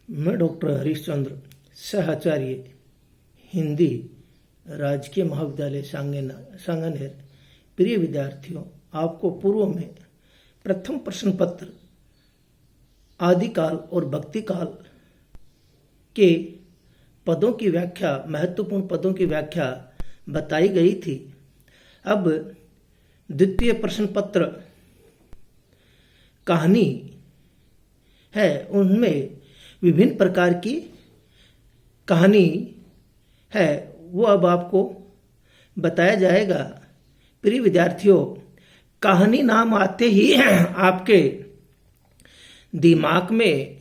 मैं डॉक्टर हरीशचंद्र सहआचार्य हिंदी राजकीय महाविद्यालय सांगनेर। प्रिय विद्यार्थियों, आपको पूर्व में प्रथम प्रश्न पत्र आदिकाल और भक्तिकाल के पदों की व्याख्या, महत्वपूर्ण पदों की व्याख्या बताई गई थी। अब द्वितीय प्रश्न पत्र कहानी है, उनमें विभिन्न प्रकार की कहानी है, वो अब आपको बताया जाएगा। प्रिय विद्यार्थियों, कहानी नाम आते ही आपके दिमाग में,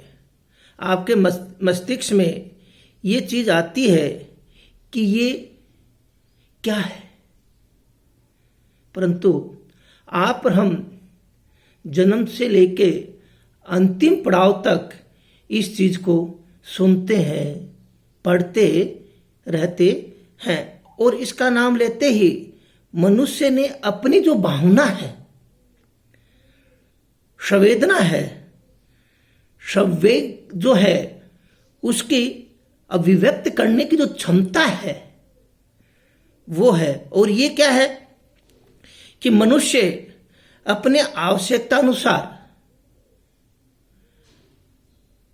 आपके मस्तिष्क में ये चीज आती है कि ये क्या है। परंतु आप और हम जन्म से लेके अंतिम पड़ाव तक इस चीज को सुनते हैं, पढ़ते रहते हैं, और इसका नाम लेते ही मनुष्य ने अपनी जो भावना है, संवेदना है, संवेग जो है, उसकी अभिव्यक्त करने की जो क्षमता है वो है। और ये क्या है कि मनुष्य अपने आवश्यकता अनुसार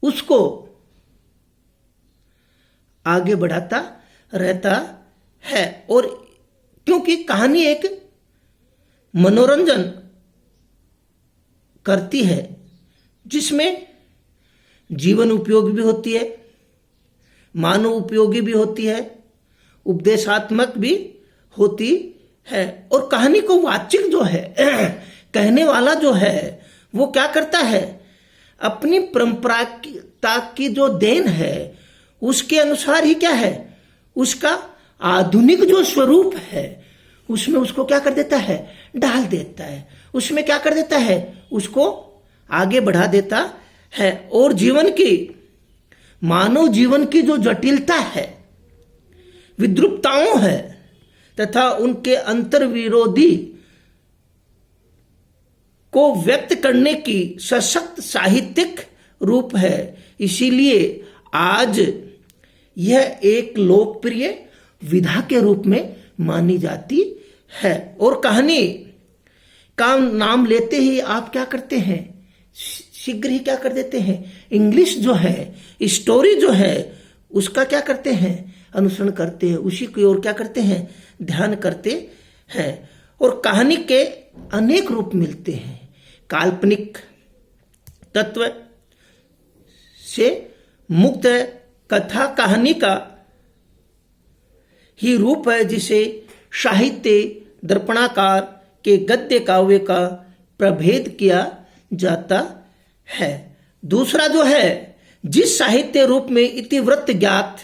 उसको आगे बढ़ाता रहता है। और क्योंकि कहानी एक मनोरंजन करती है, जिसमें जीवन उपयोगी भी होती है, मानव उपयोगी भी होती है, उपदेशात्मक भी होती है। और कहानी को वाचिक जो है, कहने वाला जो है, वो क्या करता है, अपनी परंपराता की जो देन है उसके अनुसार ही क्या है, उसका आधुनिक जो स्वरूप है उसमें उसको क्या कर देता है, डाल देता है, उसमें क्या कर देता है, उसको आगे बढ़ा देता है। और जीवन की, मानव जीवन की जो जटिलता है, विद्रूपताओं है तथा उनके अंतर विरोधी को व्यक्त करने की सशक्त साहित्यिक रूप है। इसीलिए आज यह एक लोकप्रिय विधा के रूप में मानी जाती है। और कहानी का नाम लेते ही आप क्या करते हैं, शीघ्र ही क्या कर देते हैं, इंग्लिश जो है, स्टोरी जो है, उसका क्या करते हैं, अनुसरण करते हैं, उसी की ओर क्या करते हैं, ध्यान करते हैं। और कहानी के अनेक रूप मिलते हैं। काल्पनिक तत्व से मुक्त कथा कहानी का ही रूप है, जिसे साहित्य दर्पणाकार के गद्य काव्य का प्रभेद किया जाता है। दूसरा जो है, जिस साहित्य रूप में इतिवृत्त ज्ञात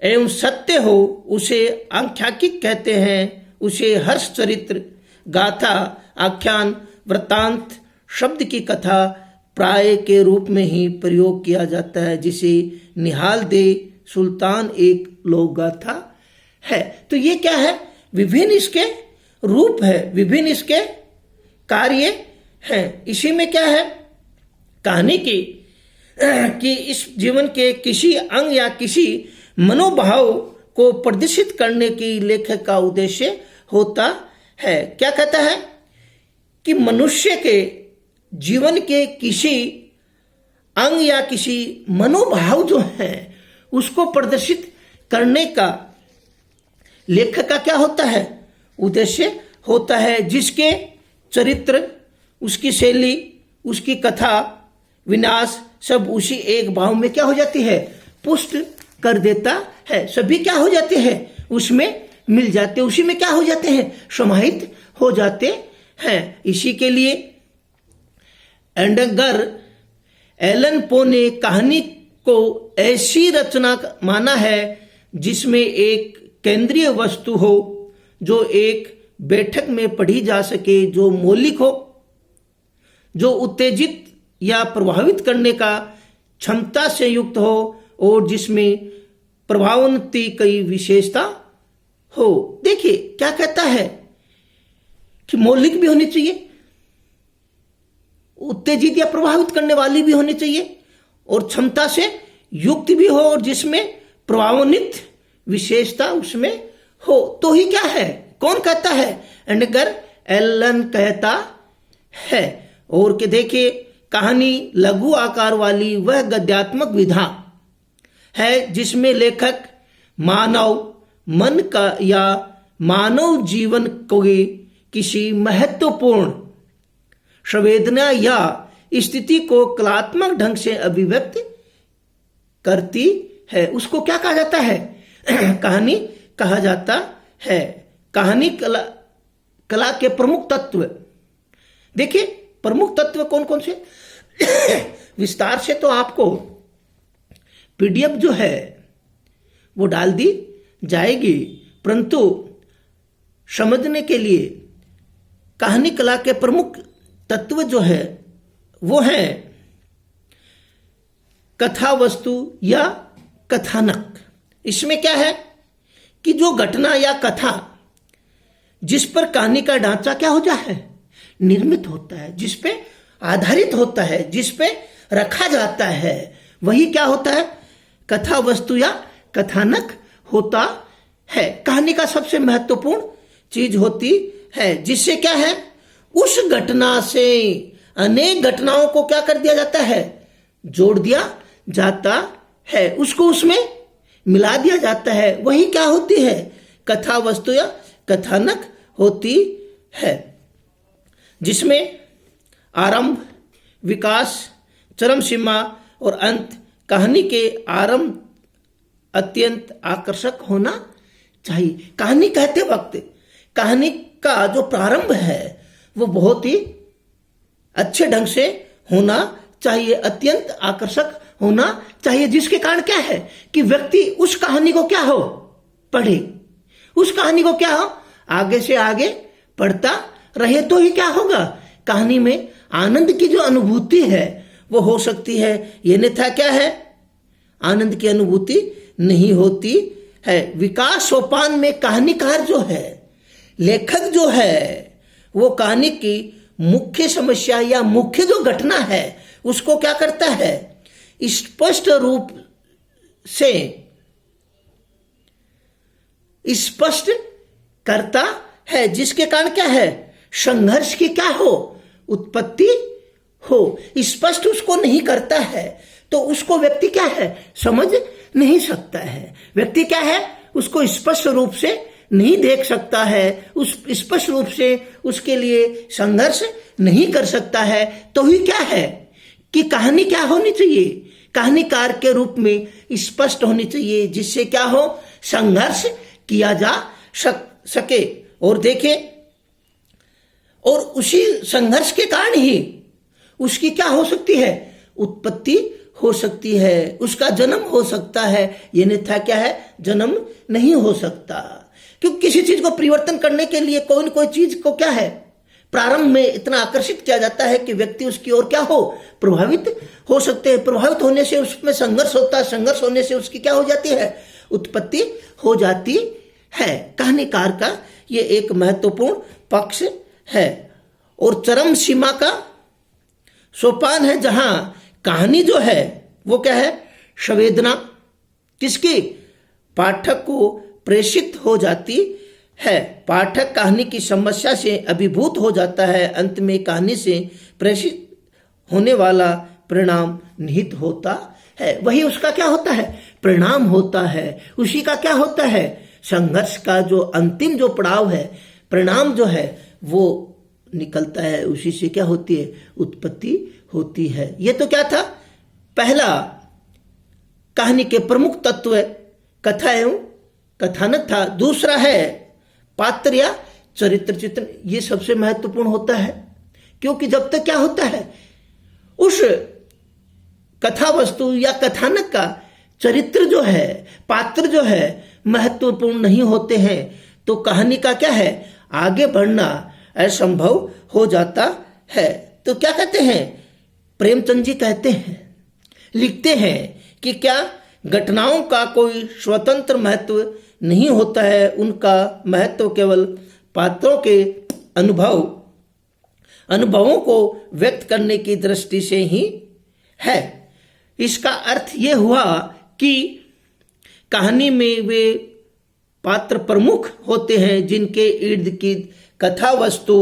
एवं सत्य हो उसे आख्यायिक कहते हैं। उसे हर्ष चरित्र, गाथा, आख्यान, वृत्तांत शब्द की कथा प्राय के रूप में ही प्रयोग किया जाता है, जिसे निहाल दे सुल्तान एक लोक गाथा है। तो ये क्या है, विभिन्न इसके रूप है, विभिन्न इसके कार्य हैं। इसी में क्या है, कहानी की कि इस जीवन के किसी अंग या किसी मनोभाव को प्रदर्शित करने की लेखक का उद्देश्य होता है। क्या कहता है कि मनुष्य के जीवन के किसी अंग या किसी मनोभाव जो है उसको प्रदर्शित करने का लेखक का क्या होता है, उद्देश्य होता है, जिसके चरित्र, उसकी शैली, उसकी कथा, विनाश सब उसी एक भाव में क्या हो जाती है, पुष्ट कर देता है। सभी क्या हो जाते हैं, उसमें मिल जाते, उसी में क्या हो जाते हैं, समाहित हो जाते हैं। इसी के लिए एडगर एलन पो ने कहानी को ऐसी रचना माना है जिसमें एक केंद्रीय वस्तु हो, जो एक बैठक में पढ़ी जा सके, जो मौलिक हो, जो उत्तेजित या प्रभावित करने का क्षमता से युक्त हो, और जिसमें प्रभावन्ती कई विशेषता हो। देखिए क्या कहता है कि मौलिक भी होनी चाहिए, उत्तेजित या प्रभावित करने वाली भी होनी चाहिए, और क्षमता से युक्त भी हो और जिसमें प्रभावान्वित विशेषता उसमें हो, तो ही क्या है, कौन कहता है, एडगर एलन कहता है। और के देखिए, कहानी लघु आकार वाली वह गद्यात्मक विधा है जिसमें लेखक मानव मन का या मानव जीवन को किसी महत्वपूर्ण संवेदना या स्थिति को कलात्मक ढंग से अभिव्यक्त करती है, उसको क्या कहा जाता है, कहानी कहा जाता है। कहानी कला के प्रमुख तत्व, देखिए प्रमुख तत्व कौन कौन से विस्तार से तो आपको पीडीएफ जो है वो डाल दी जाएगी, परंतु समझने के लिए कहानी कला के प्रमुख तत्व जो है वो है कथा वस्तु या कथानक। इसमें क्या है कि जो घटना या कथा जिस पर कहानी का ढांचा क्या हो जाए है, निर्मित होता है, जिस पे आधारित होता है, जिस पे रखा जाता है, वही क्या होता है, कथा वस्तु या कथानक होता है। कहानी का सबसे महत्वपूर्ण चीज होती है, जिससे क्या है, उस घटना से अनेक घटनाओं को क्या कर दिया जाता है, जोड़ दिया जाता है, उसको उसमें मिला दिया जाता है, वही क्या होती है, कथा वस्तु या कथानक होती है, जिसमें आरंभ, विकास, चरम सीमा और अंत। कहानी के आरंभ अत्यंत आकर्षक होना चाहिए। कहानी कहते वक्त कहानी का जो प्रारंभ है वो बहुत ही अच्छे ढंग से होना चाहिए, अत्यंत आकर्षक होना चाहिए, जिसके कारण क्या है कि व्यक्ति उस कहानी को क्या हो, पढ़े, उस कहानी को क्या हो, आगे से आगे पढ़ता रहे, तो ही क्या होगा, कहानी में आनंद की जो अनुभूति है वो हो सकती है। ये अन्यथा क्या है, आनंद की अनुभूति नहीं होती है। विकास सोपान में कहानीकार जो है, लेखक जो है, वो कहानी की मुख्य समस्या या मुख्य जो घटना है उसको क्या करता है, स्पष्ट रूप से स्पष्ट करता है, जिसके कारण क्या है, संघर्ष की क्या हो, उत्पत्ति हो। स्पष्ट उसको नहीं करता है तो उसको व्यक्ति क्या है, समझ नहीं सकता है, व्यक्ति क्या है, उसको स्पष्ट रूप से नहीं देख सकता है, उस स्पष्ट रूप से उसके लिए संघर्ष नहीं कर सकता है। तो ही क्या है कि कहानी क्या होनी चाहिए, कहानीकार के रूप में स्पष्ट होनी चाहिए, जिससे क्या हो, संघर्ष किया जा सके। और देखे, और उसी संघर्ष के कारण ही उसकी क्या हो सकती है, उत्पत्ति हो सकती है, उसका जन्म हो सकता है। ये अन्यथा क्या है, जन्म नहीं हो सकता, क्योंकि किसी चीज को परिवर्तन करने के लिए कोई न कोई चीज को क्या है, प्रारंभ में इतना आकर्षित किया जाता है कि व्यक्ति उसकी ओर क्या हो, प्रभावित हो सकते हैं। प्रभावित होने से उसमें संघर्ष होता है, संघर्ष होने से उसकी क्या हो जाती है, उत्पत्ति हो जाती है। कहानीकार का ये एक महत्वपूर्ण पक्ष है। और चरम सीमा का सोपान है, जहां कहानी जो है वो क्या है, संवेदना किसकी, पाठक को प्रेषित हो जाती है। पाठक कहानी की समस्या से अभिभूत हो जाता है, अंत में कहानी से प्रेषित होने वाला परिणाम निहित होता है, वही उसका क्या होता है, परिणाम होता है, उसी का क्या होता है, संघर्ष का जो अंतिम जो पड़ाव है, परिणाम जो है वो निकलता है, उसी से क्या होती है, उत्पत्ति होती है। ये तो क्या था, पहला कहानी के प्रमुख तत्व कथा एवं कथानक था। दूसरा है पात्र या चरित्र चित्रण। ये सबसे महत्वपूर्ण होता है, क्योंकि जब तक क्या होता है, उस कथा वस्तु या कथानक का चरित्र जो है, पात्र जो है महत्वपूर्ण नहीं होते हैं, तो कहानी का क्या है, आगे बढ़ना असंभव हो जाता है। तो क्या कहते हैं, प्रेमचंद जी कहते हैं, लिखते हैं कि क्या घटनाओं का कोई स्वतंत्र महत्व नहीं होता है, उनका महत्व केवल पात्रों के अनुभवों को व्यक्त करने की दृष्टि से ही है। इसका अर्थ ये हुआ कि कहानी में वे पात्र प्रमुख होते हैं जिनके इर्द गिर्द कथा वस्तु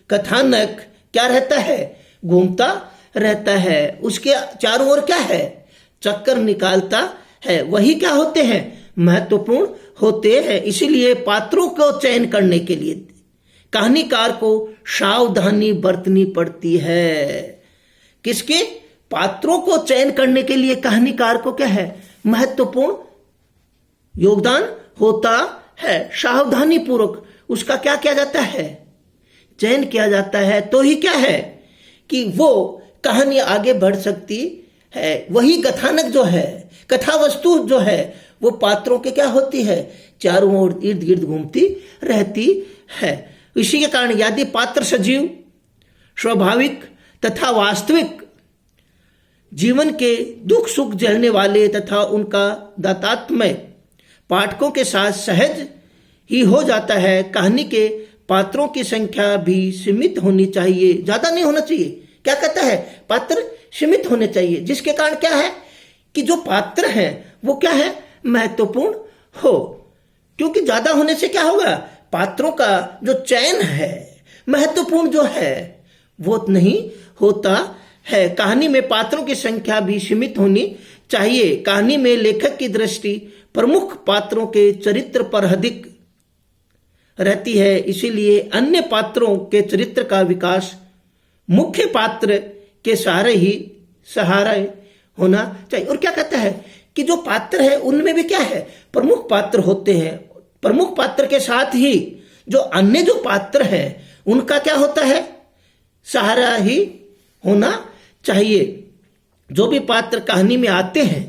कथानक क्या रहता है, घूमता रहता है, उसके चारों ओर क्या है, चक्कर निकालता है। वही क्या होते हैं, महत्वपूर्ण होते हैं। इसीलिए पात्रों को चयन करने के लिए कहानीकार को सावधानी बरतनी पड़ती है। किसके, पात्रों को चयन करने के लिए कहानीकार को क्या है, महत्वपूर्ण योगदान होता है। सावधानी पूर्वक उसका क्या किया जाता है, चयन किया जाता है, तो ही क्या है कि वो कहानी आगे बढ़ सकती है। वही कथानक जो है, कथा वस्तु जो है, वो पात्रों के क्या होती है, चारों ओर इर्द गिर्द घूमती रहती है। इसी के कारण यदि पात्र सजीव, स्वाभाविक तथा वास्तविक जीवन के दुख सुख झेलने वाले तथा उनका दातात्म्य पाठकों के साथ सहज ही हो जाता है, कहानी के पात्रों की संख्या भी सीमित होनी चाहिए, ज्यादा नहीं होना चाहिए। क्या कहता है, पात्र सीमित होने चाहिए, जिसके कारण क्या है कि जो पात्र हैं वो क्या है, महत्वपूर्ण हो। क्योंकि ज्यादा होने से क्या होगा, पात्रों का जो चयन है, महत्वपूर्ण जो है, वो नहीं होता है। कहानी में पात्रों की संख्या भी सीमित होनी चाहिए। कहानी में लेखक की दृष्टि प्रमुख पात्रों के चरित्र पर अधिक रहती है, इसीलिए अन्य पात्रों के चरित्र का विकास मुख्य पात्र के सहारे होना चाहिए। और क्या कहता है कि जो पात्र है उनमें भी क्या है, प्रमुख पात्र होते हैं। प्रमुख पात्र के साथ ही जो अन्य जो पात्र है उनका क्या होता है, सहारा ही होना चाहिए। जो भी पात्र कहानी में आते हैं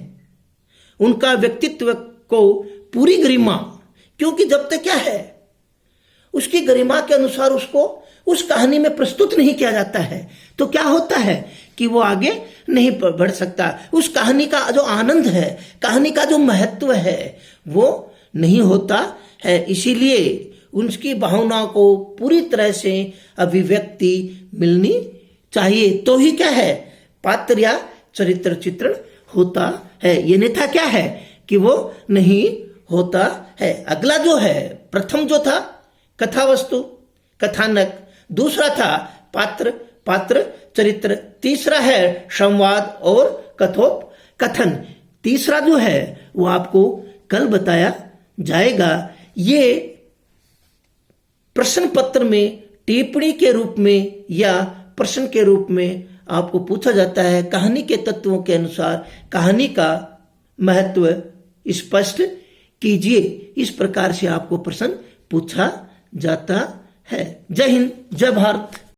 उनका व्यक्तित्व को पूरी गरिमा, क्योंकि जब तक क्या है उसकी गरिमा के अनुसार उसको उस कहानी में प्रस्तुत नहीं किया जाता है, तो क्या होता है कि वो आगे नहीं बढ़ सकता। उस कहानी का जो आनंद है, कहानी का जो महत्व है, वो नहीं होता है। इसीलिए उनकी भावना को पूरी तरह से अभिव्यक्ति मिलनी चाहिए, तो ही क्या है, पात्र या चरित्र चित्रण होता है। ये नेता क्या है कि वो नहीं होता है। अगला जो है, प्रथम जो था कथा वस्तु कथानक, दूसरा था पात्र चरित्र, तीसरा है संवाद और कथोपकथन। तीसरा जो है वो आपको कल बताया जाएगा। ये प्रश्न पत्र में टिप्पणी के रूप में या प्रश्न के रूप में आपको पूछा जाता है। कहानी के तत्वों के अनुसार कहानी का महत्व स्पष्ट कीजिए, इस प्रकार से आपको प्रश्न पूछा जाता है। जय हिंद, जय भारत।